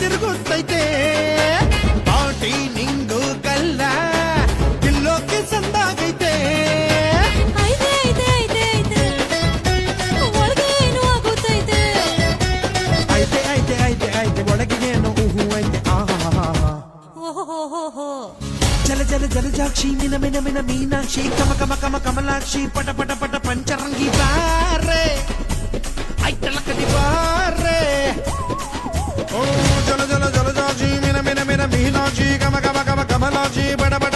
ತಿರುಗುತ್ತೈತೆ ಪಾಟಿ ನಿಂಗು ಕಲ್ಲ ಕಿಲ್ಲೋಕೆ ಸಂದಾಗೈತೆ ಐತೆ ಐತೆ ಐತೆ ಐತೆ ಒಳಗೆ ಏನು ಆಗುತ್ತೈತೆ ಐತೆ ಐತೆ ಐತೆ ಐತೆ ಒಳಗೆ ಏನು ಊಹು ಐತೆ ಆಹಾ ಓಹೋ ಜಲ ಜಲ ಜಲಜಾಕ್ಷಿ ನಿನ ಮಿನ ಮಿನ ಮೀನಾಕ್ಷಿ ಕಮ ಕಮ ಕಮ ಕಮಲಾಕ್ಷಿ ಪಟ ಪಟ ಪಟ ಪಂಚರಂಗಿ ಬಾರೆ ಐತಲಕದಿ ಬಾರೆ ಓ ಜಲ ಜಲ ಜಲಜಾಕ್ಷಿ ಮಿನ ಮಿನ ಮಿನ ಮೀನಾಕ್ಷಿ ಕಮ ಕಮ ಕಮ ಕಮಲಾಕ್ಷಿ ಪಟ ಪಟ